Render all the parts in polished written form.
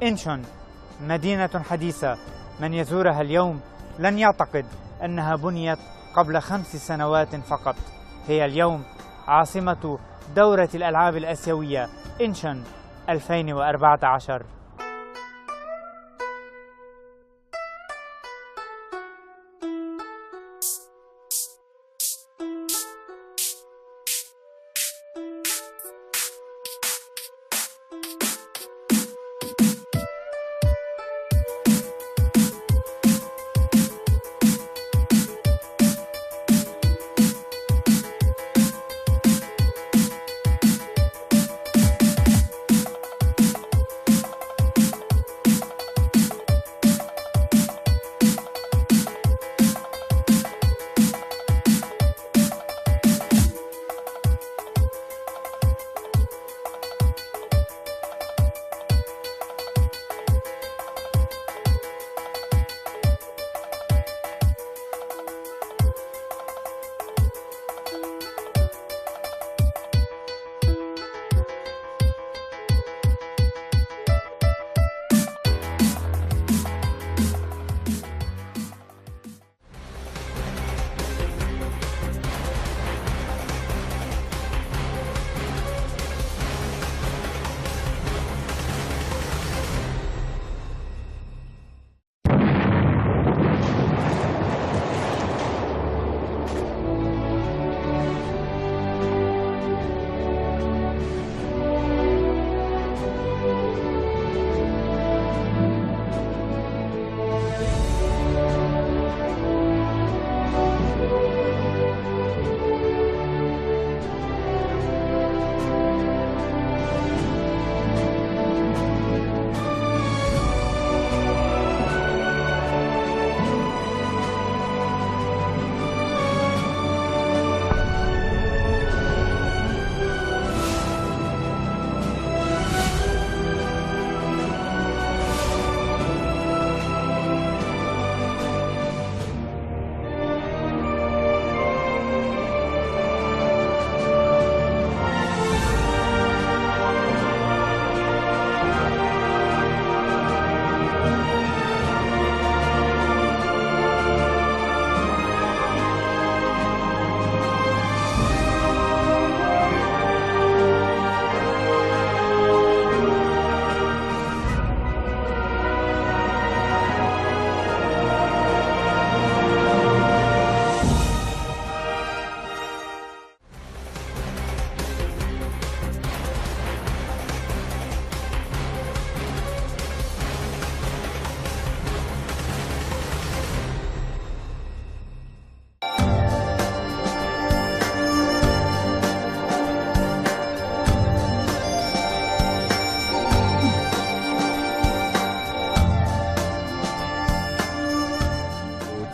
إنشون مدينة حديثة، من يزورها اليوم لن يعتقد أنها بنيت قبل 5 سنوات فقط. هي اليوم عاصمة دورة الألعاب الآسيوية إنشون 2014.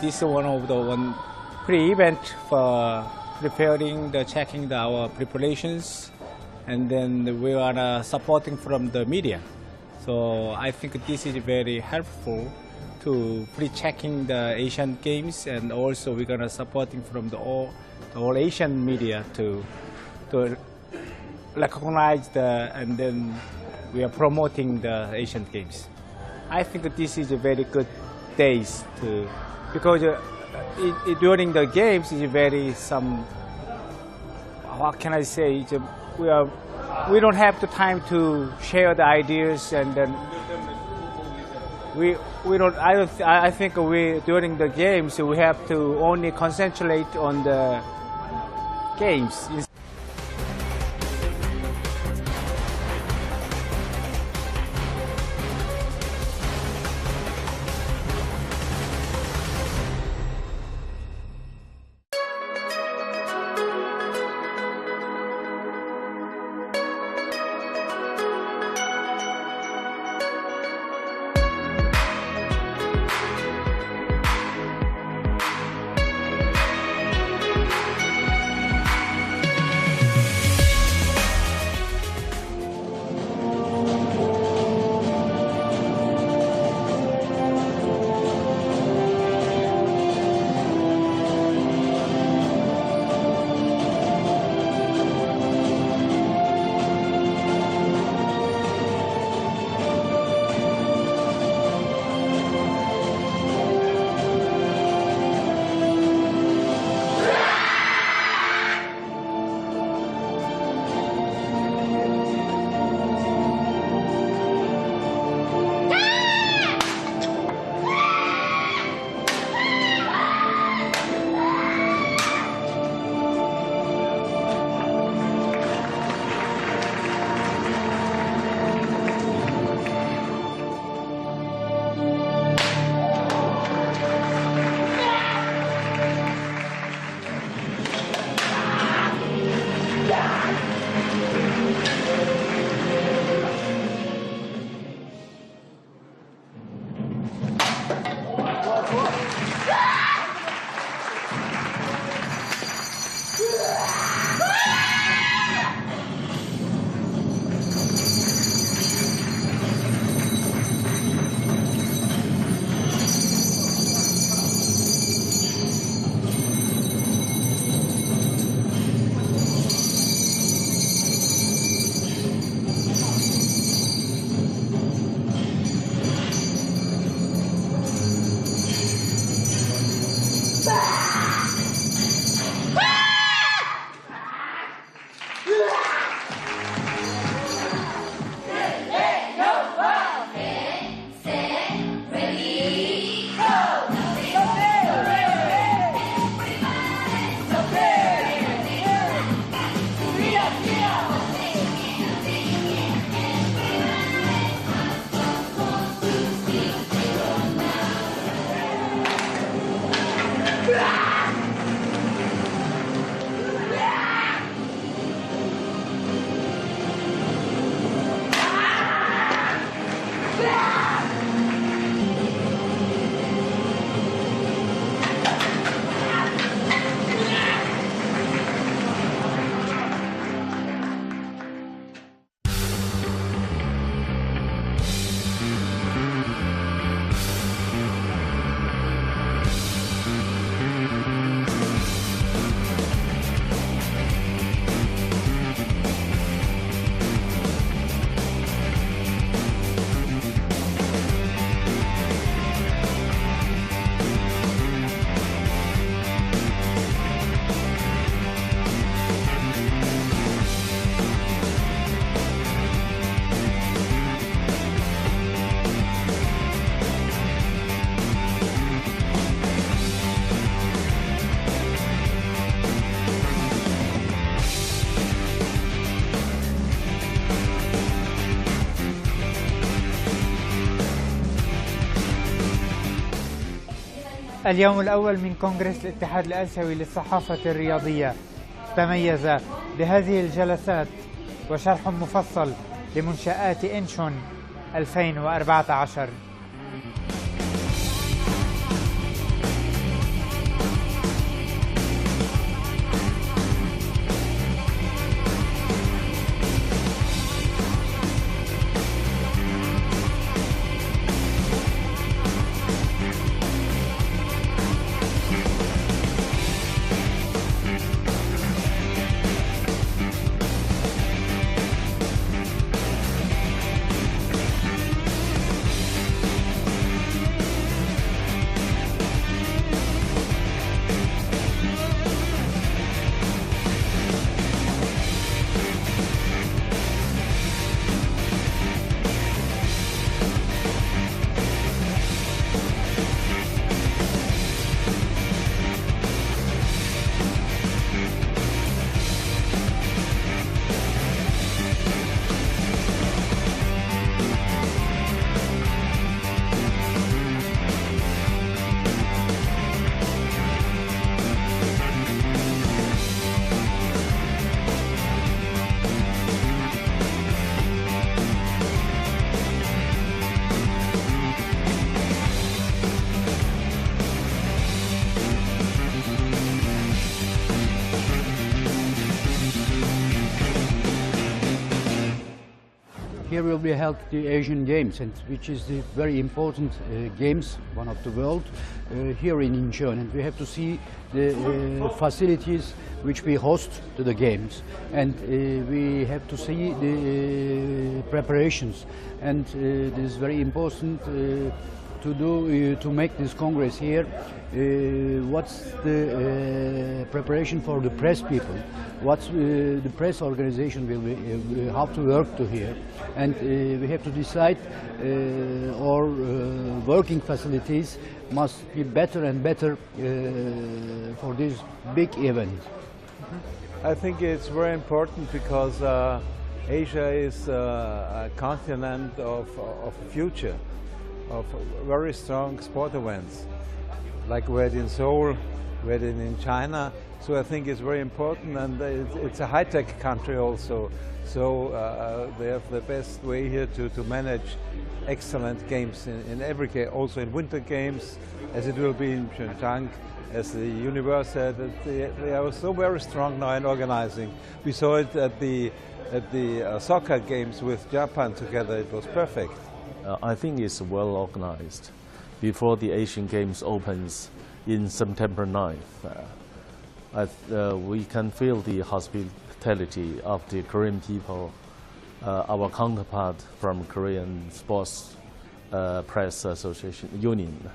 This is one of the pre-event for preparing, checking our preparations, and then we are supporting from the media. So I think this is very helpful to pre-checking the Asian Games, and also we're gonna supporting from the all Asian media to recognize and then we are promoting the Asian Games. I think this is a very good days because during the games is very what can I say? We don't have the time to share the ideas, and then we don't. I think during the games we have to only concentrate on the games. اليوم الأول من كونغرس الاتحاد الآسيوي للصحافة الرياضية تميز بهذه الجلسات وشرح مفصل لمنشآت إنشون 2014. Here will be held the Asian Games, and which is the very important games, one of the world, here in Incheon. And we have to see the facilities which we host to the games, and we have to see the preparations. And it is very important to make this Congress here. What's the preparation for the press people? What's the press organization will be, how to work to here, and we have to decide our working facilities must be better and better for this big event. I think it's very important because Asia is a continent of future, of very strong sport events, like we had in Seoul, we had in China. So I think it's very important, and it's a high-tech country also. So they have the best way here to manage excellent games in every game, also in winter games, as it will be in Pyeongchang. As the universe said, they are so very strong now in organizing. We saw it at the soccer games with Japan together. It was perfect. I think it's well organized. Before the Asian Games opens in September 9th, we can feel the hospitality of the Korean people, our counterpart from Korean Sports Press Association Union.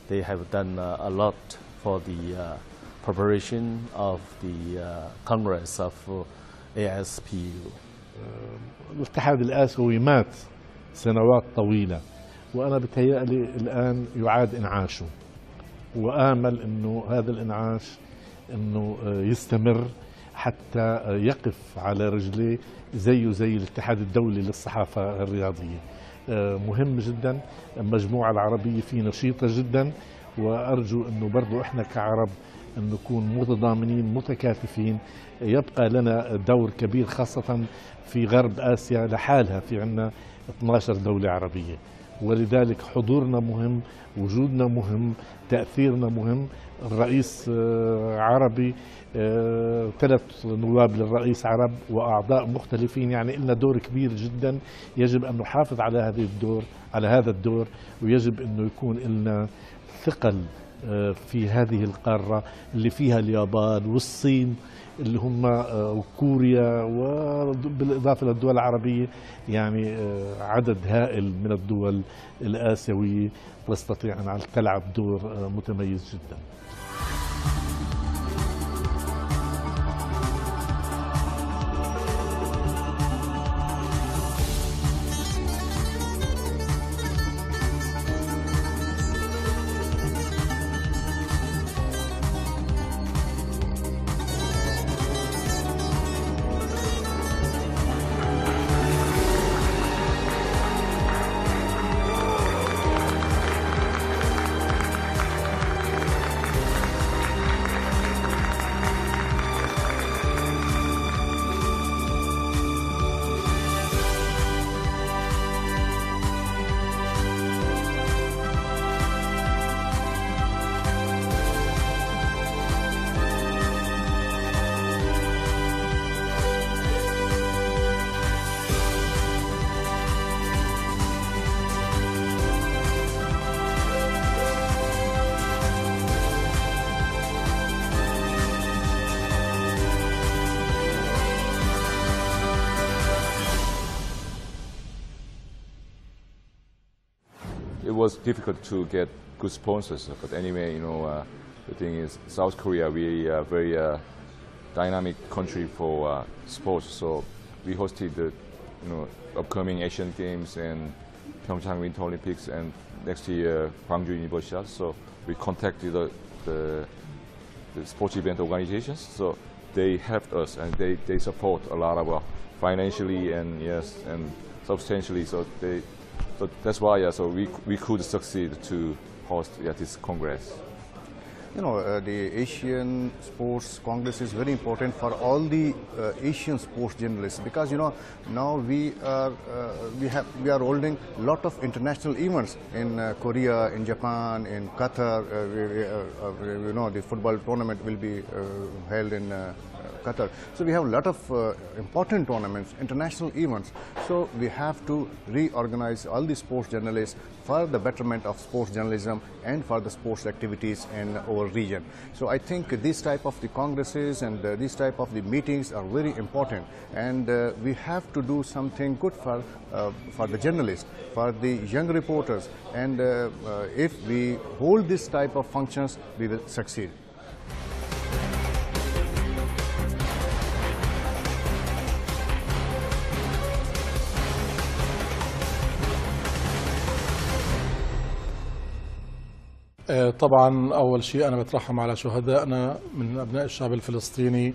They have done a lot for the preparation of the Congress of ASPU. الاتحاد الآسيوي مات سنوات طويلة، وأنا بتهيألي الآن يعاد إنعاشه، وآمل إنه هذا الإنعاش إنه يستمر حتى يقف على رجليه زيه زي الاتحاد الدولي للصحافة الرياضية. مهم جدا، المجموعة العربية فيه نشيطة جدا، وأرجو إنه برضو إحنا كعرب أن نكون متضامنين متكاتفين. يبقى لنا دور كبير خاصة في غرب آسيا لحالها، في عنا 12 دولة عربية، ولذلك حضورنا مهم، وجودنا مهم، تأثيرنا مهم. الرئيس عربي، 3 نواب للرئيس عرب وأعضاء مختلفين، يعني لنا دور كبير جدا. يجب أن نحافظ على هذا الدور، ويجب أنه يكون لنا ثقل في هذه القارة اللي فيها اليابان والصين اللي هم وكوريا، وبالإضافة للدول العربية، يعني عدد هائل من الدول الآسيوية تستطيع أن تلعب دور متميز جدا. it was difficult to get good sponsors. But anyway, you know, the thing is, South Korea, we are a very dynamic country for sports. So we hosted the, you know, upcoming Asian Games and Pyeongchang Winter Olympics, and next year Gwangju Universiade. So we contacted the sports event organizations. So they helped us, and they support a lot of financially and yes, and substantially. So that's why so we could succeed to host this Congress. You know, the Asian Sports Congress is very important for all the Asian sports journalists, because you know now we are holding a lot of international events in Korea, in Japan, in Qatar. You know, the football tournament will be held in Qatar. So we have a lot of important tournaments, international events. So we have to reorganize all the sports journalists for the betterment of sports journalism and for the sports activities in our region. So I think this type of the congresses and this type of the meetings are very important, and we have to do something good for the journalists, for the young reporters, and if we hold this type of functions, we will succeed. طبعا أول شيء أنا بترحم على شهدائنا من أبناء الشعب الفلسطيني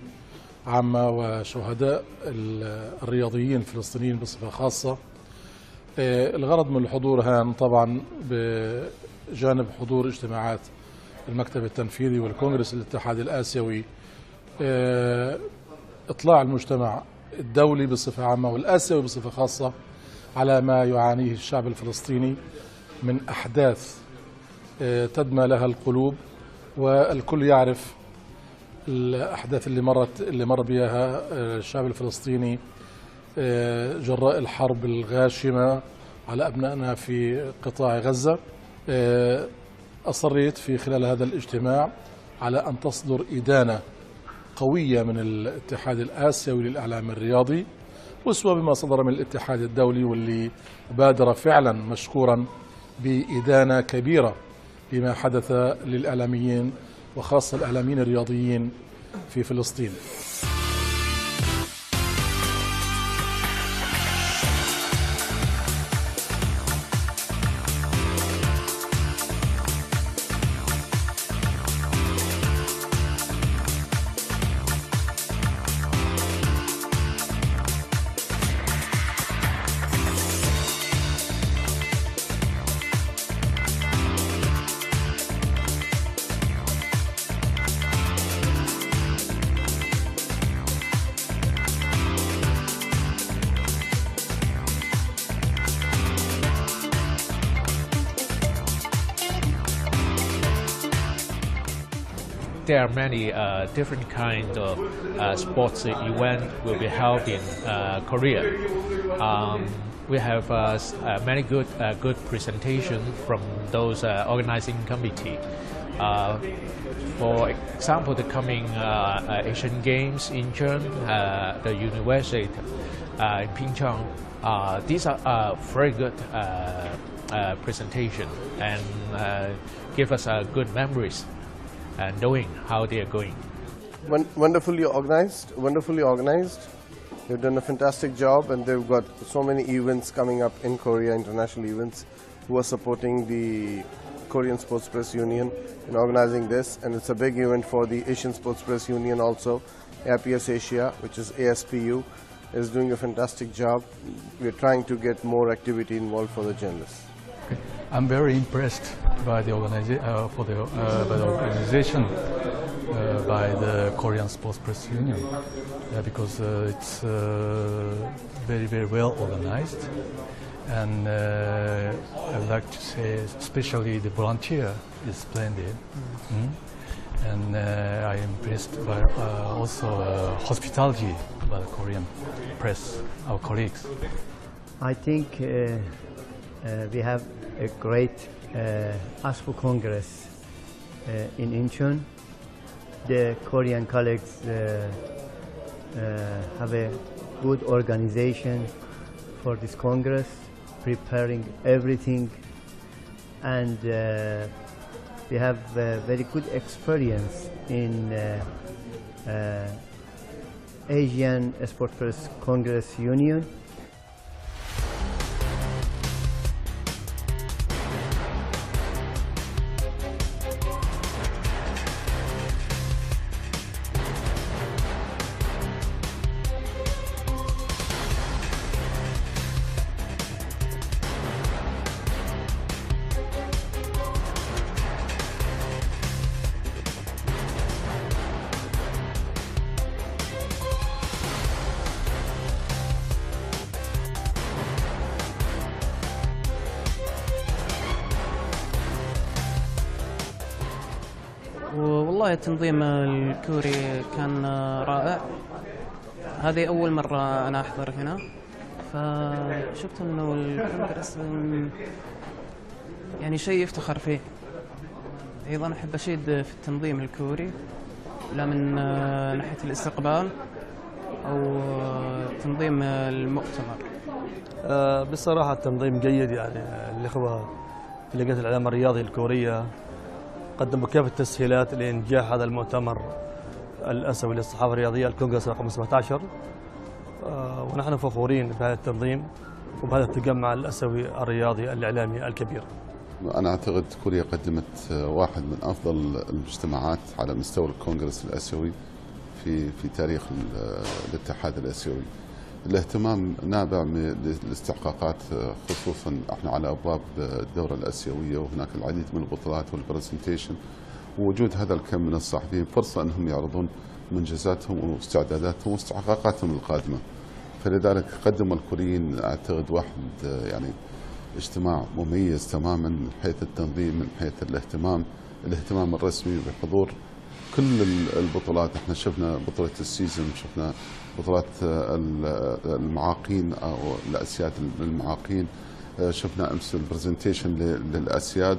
عامة، وشهداء الرياضيين الفلسطينيين بصفة خاصة. الغرض من الحضور هان طبعا بجانب حضور اجتماعات المكتب التنفيذي والكونغرس الاتحاد الآسيوي، إطلاع المجتمع الدولي بصفة عامة والآسيوي بصفة خاصة على ما يعانيه الشعب الفلسطيني من أحداث تدمى لها القلوب، والكل يعرف الأحداث اللي مر بها الشعب الفلسطيني جراء الحرب الغاشمة على أبنائنا في قطاع غزة. أصريت في خلال هذا الاجتماع على أن تصدر إدانة قوية من الاتحاد الآسيوي للاعلام الرياضي، وسوى بما صدر من الاتحاد الدولي، واللي بادر فعلا مشكورا بإدانة كبيرة بما حدث للإعلاميين وخاصة الإعلاميين الرياضيين في فلسطين. There are many different kinds of sports event will be held in Korea. We have many good presentation from those organizing committee. For example, the coming Asian Games in June, the University in Pyeongchang. These are very good presentation and give us good memories and knowing how they are going. Wonderfully organized. They've done a fantastic job, and they've got so many events coming up in Korea, international events, who are supporting the Korean Sports Press Union in organizing this. And it's a big event for the Asian Sports Press Union also. APS Asia, which is ASPU, is doing a fantastic job. We're trying to get more activity involved for the journalists. I'm very impressed by the organization, by the Korean Sports Press Union, because it's very, very well organized, and I would like to say especially the volunteer is splendid, and I am impressed by also hospitality by the Korean press, our colleagues. I think we have a great ASPO Congress in Incheon. The Korean colleagues have a good organization for this Congress, preparing everything and we have very good experience in Asian Sports Congress Union. والله التنظيم الكوري كان رائع. هذه أول مرة أنا أحضر هنا، فشفت إنه الكونغرس يعني شيء يفتخر فيه. أيضا أحب أشيد في التنظيم الكوري، لا من ناحية الاستقبال أو تنظيم المؤتمر. بصراحة التنظيم جيد، يعني الإخوة في لجنة الإعلام الرياضي الكورية قدموا كافة التسهيلات لإنجاح هذا المؤتمر الأسيوي للصحافة الرياضية الكونغرس رقم 17، ونحن فخورين بهذا التنظيم وبهذا التجمع الأسيوي الرياضي الإعلامي الكبير. أنا أعتقد كوريا قدمت واحد من أفضل المجتمعات على مستوى الكونغرس الآسيوي في تاريخ الاتحاد الآسيوي. الاهتمام نابع من الاستحقاقات، خصوصا احنا على ابواب الدوره الاسيويه، وهناك العديد من البطولات والبرزنتيشن، ووجود هذا الكم من الصحفيين فرصه انهم يعرضون منجزاتهم واستعداداتهم واستحقاقاتهم القادمه. فلذلك قدم الكوريين اعتقد واحد يعني اجتماع مميز تماما من حيث التنظيم، من حيث الاهتمام الرسمي بحضور كل البطولات. احنا شفنا بطوله السيزون، شفنا بطولات المعاقين او الاسياد للمعاقين، شفنا امس البرزنتيشن للاسياد.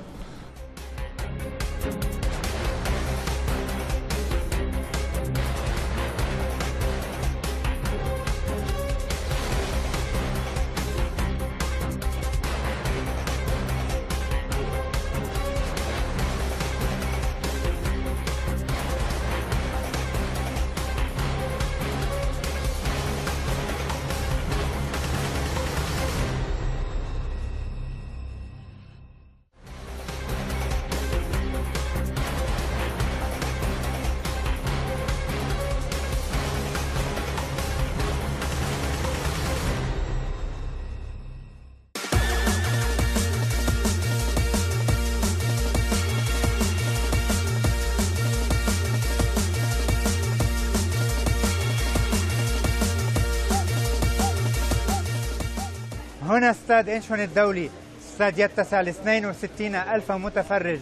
هنا استاد إنشون الدولي، استاد يتسع ل 62 ألف متفرج،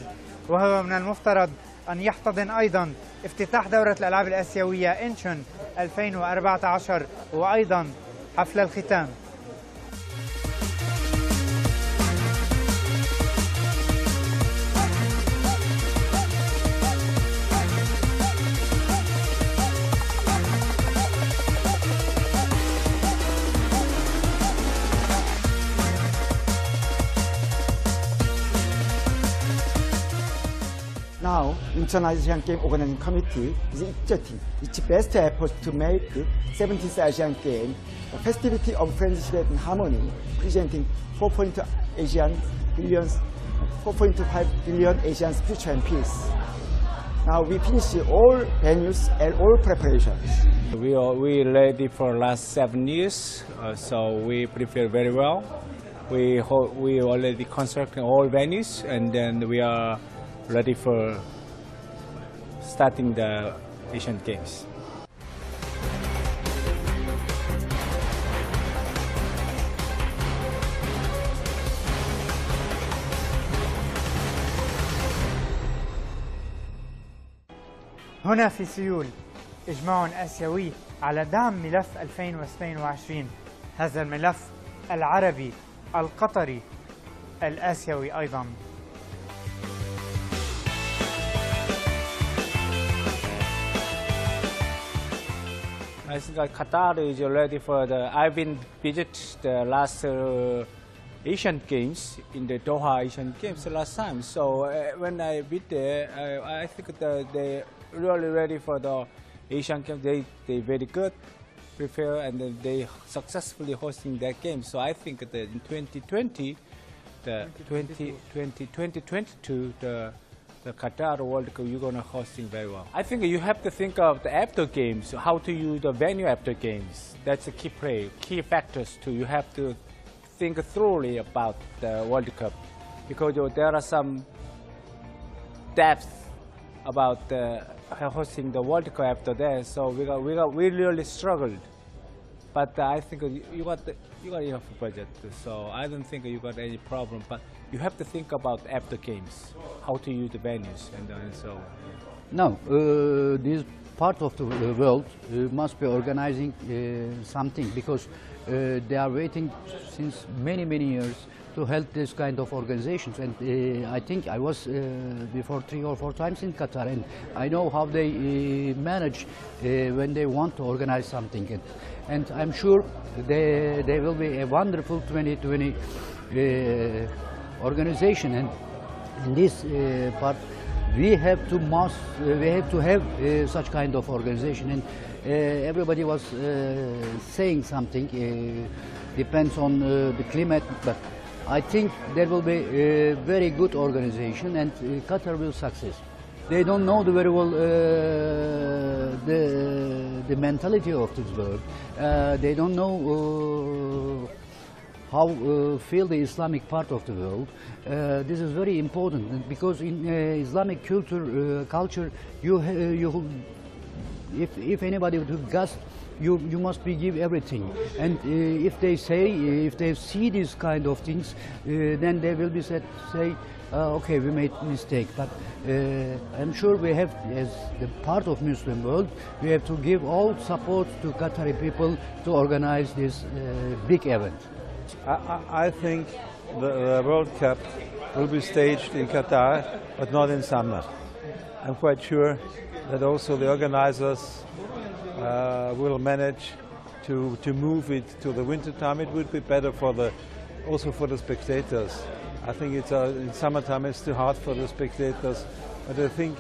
وهو من المفترض أن يحتضن أيضا افتتاح دورة الألعاب الآسيوية إنشون 2014 وأيضا حفل الختام. Now, International Asian Game Organizing Committee is exerting its best efforts to make 17th Asian Game a festivity of friendship and harmony, presenting 4.5 billion Asians' future and peace. Now we finish all venues and all preparations. We ready for last 7 years, so we prepare very well. We already constructing all venues, and then we are ready for starting the Asian Games. هنا في سيول إجماع آسيوي على دعم ملف 2022. هذا الملف العربي القطري الآسيوي أيضا. I think Qatar is ready for the. I've been visit the last Asian Games, in the Doha Asian Games last time. So when I been there, I think that they're really ready for the Asian Games. They very good, prepare, and then they successfully hosting their games. So I think that in 2020, 2022, the Qatar World Cup, you're gonna hosting very well. I think you have to think of the after games, how to use the venue after games. That's a key factors too. You have to think thoroughly about the World Cup, because there are some depth about hosting the World Cup after that. So we really struggled, but I think you got enough budget, so I don't think you got any problem. But you have to think about after games, how to use the venues and so on. Now, this part of the world must be organizing something, because they are waiting since many years to help this kind of organizations. And I think I was before 3 or 4 times in Qatar, and I know how they manage when they want to organize something. And I'm sure they will be a wonderful 2020 organization. And in this part, we have to have such kind of organization. And everybody was saying something, depends on the climate, but I think there will be a very good organization, and Qatar will succeed. They don't know very well the mentality of this world. They don't know how feel the Islamic part of the world. This is very important, because in Islamic culture, if anybody would guest, you must give everything. And if they see these kind of things, then they will be say, okay, we made mistake. But I'm sure we have, as the part of Muslim world, we have to give all support to Qatari people to organize this big event. I think the World Cup will be staged in Qatar, but not in summer. I'm quite sure that also the organizers will manage to move it to the winter time. It would be better also for the spectators. I think in summertime it's too hard for the spectators, but I think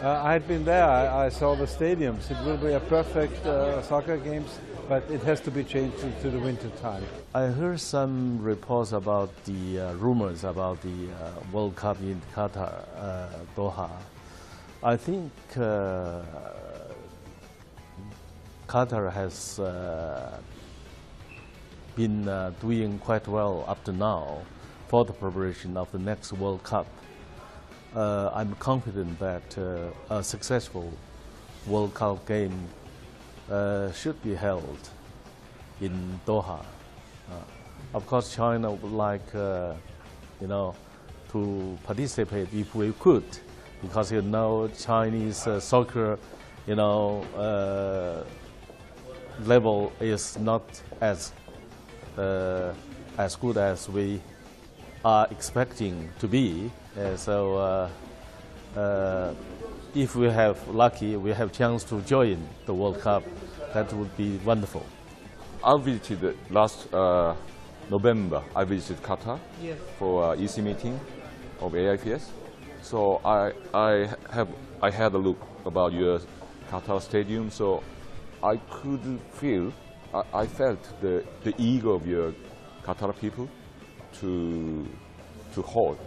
I had been there. I saw the stadiums. It will be a perfect soccer games, but it has to be changed to the winter time. I heard some reports about the rumors about the World Cup in Qatar, Doha. I think Qatar has been doing quite well up to now for the preparation of the next World Cup. I'm confident that a successful World Cup game should be held in Doha. Of course, China would like, to participate if we could, because Chinese soccer, level is not as good as we are expecting to be. If we have chance to join the World Cup, that would be wonderful. I visited last November. I visited Qatar for EC meeting of AIPS. So I had a look about your Qatar stadium. So I could feel, I felt the ego of your Qatar people to hold,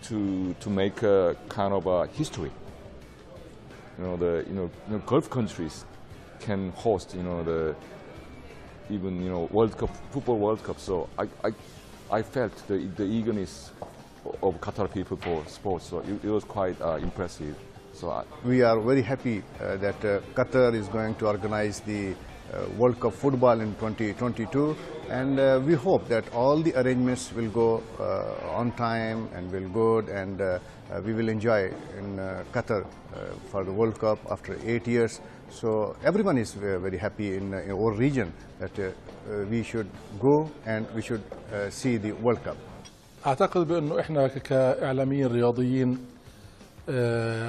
to make a kind of a history. Gulf countries can host, World Cup, football World Cup. So I felt the eagerness of Qatar people for sports. So it was quite impressive. So we are very happy that Qatar is going to organize the World Cup football in 2022, and we hope that all the arrangements will go on time and will good, and we will enjoy in Qatar for the World Cup after 8 years. So everyone is very happy in our region that we should go and we should see the World Cup. أعتقد بأنه إحنا كإعلاميين رياضيين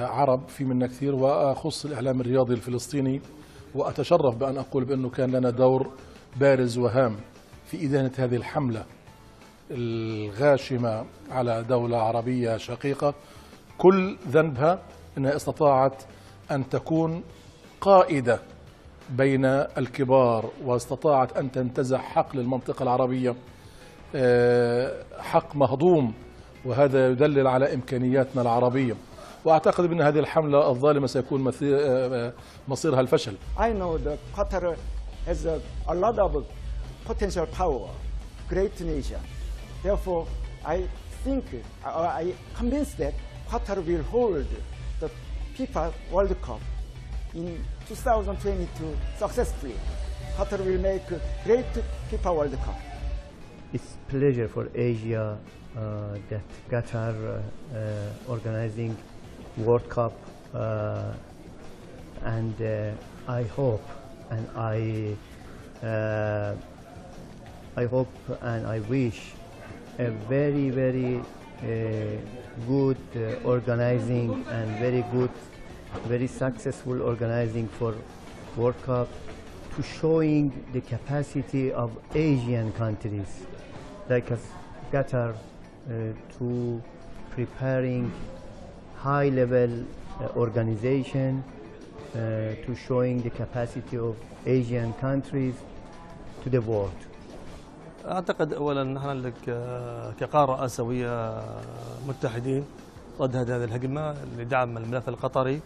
عرب في منا كثير، وأخص الإعلام الرياضي الفلسطيني، وأتشرف بأن أقول بأنه كان لنا دور بارز وهام في إدانة هذه الحملة الغاشمة على دولة عربية شقيقة كل ذنبها أنها استطاعت أن تكون قائدة بين الكبار، واستطاعت أن تنتزع حق للمنطقة العربية، حق مهضوم، وهذا يدلل على إمكانياتنا العربية. وأعتقد أن هذه الحملة الظالمة سيكون مصيرها الفشل. I know that Qatar has a lot of potential power, great nation. Therefore, I think, I convinced that Qatar will hold the FIFA World Cup in 2022 successfully. Qatar will make a great FIFA World Cup. It's a pleasure for Asia that Qatar organizing World Cup, and I hope and I hope and I wish a very good organizing and very successful organizing for World Cup, to showing the capacity of Asian countries like Qatar to preparing high-level organization, to showing the capacity of Asian countries to the world. أعتقد أولا نحن كقارة آسيوية متحدين ضد هذه الهجمة لدعم الملف القطري،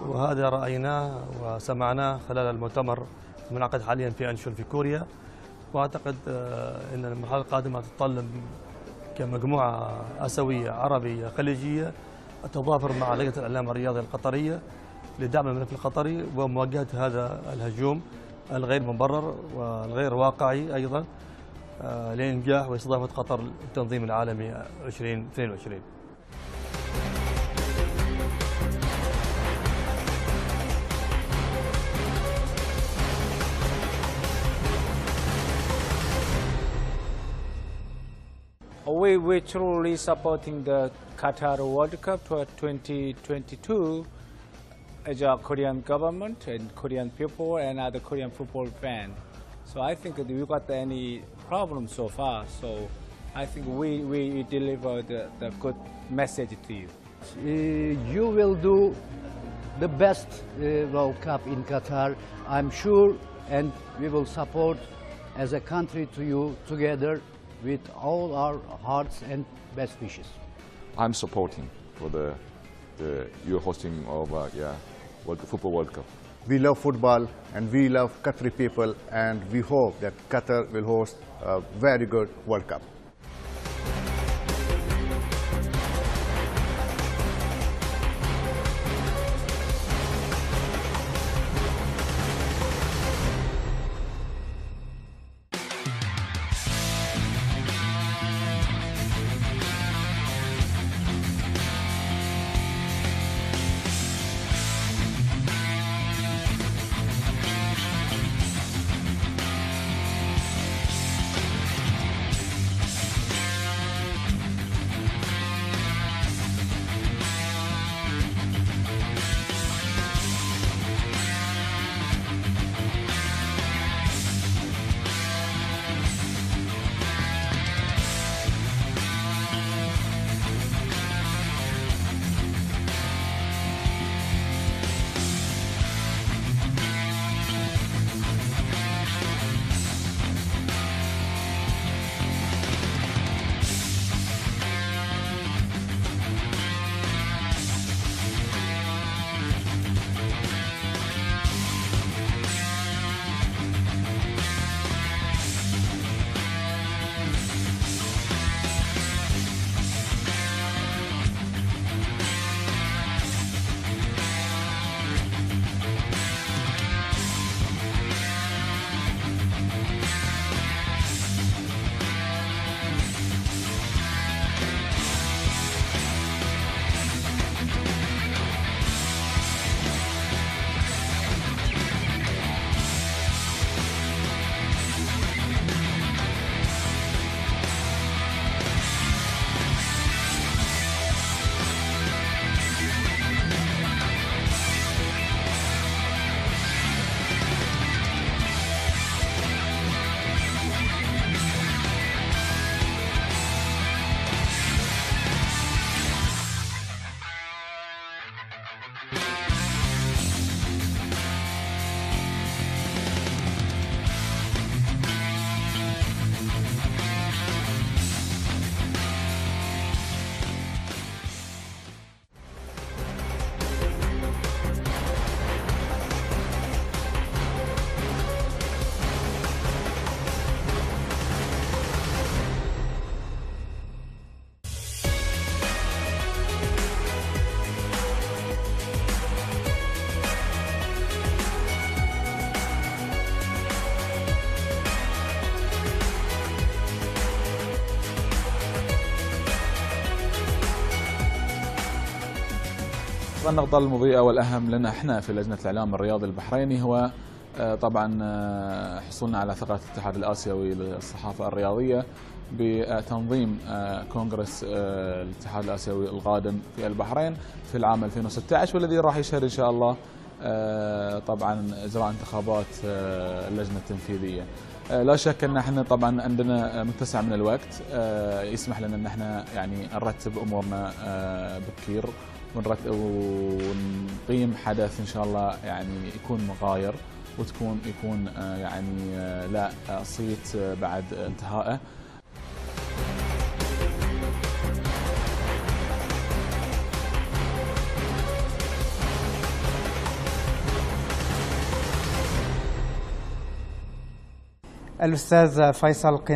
وهذا رأيناه وسمعناه خلال المؤتمر المنعقد حاليا في أنشون في كوريا. وأعتقد أن المرحلة القادمة تتطلب كمجموعة آسيوية عربية خليجية تتضافر مع لجنة الاعلام الرياضي القطرية لدعم الملف القطري ومواجهة هذا الهجوم الغير مبرر والغير واقعي أيضا لإنجاح واستضافة قطر التنظيم العالمي 2022. We're truly supporting the Qatar World Cup 2022 as a Korean government and Korean people and other Korean football fans. So I think we got any problem so far. So I think we delivered the good message to you. You will do the best World Cup in Qatar, I'm sure, and we will support as a country to you together with all our hearts and best wishes. I'm supporting for your hosting of Football World Cup. We love football and we love Qatari people, and we hope that Qatar will host a very good World Cup. النقطة المضيئة والأهم لنا احنا في لجنة الإعلام الرياضي البحريني هو طبعا حصولنا على ثقة الاتحاد الآسيوي للصحافة الرياضية بتنظيم كونغرس الاتحاد الآسيوي القادم في البحرين في العام 2016 والذي راح يشهد إن شاء الله طبعا إجراء انتخابات اللجنة التنفيذية. لا شك ان احنا طبعا عندنا متسع من الوقت يسمح لنا ان احنا يعني نرتب امورنا بكير ونقيم حدث ان شاء الله يعني يكون مغاير يكون يعني لا صيت بعد انتهائه. الأستاذ فيصل قنا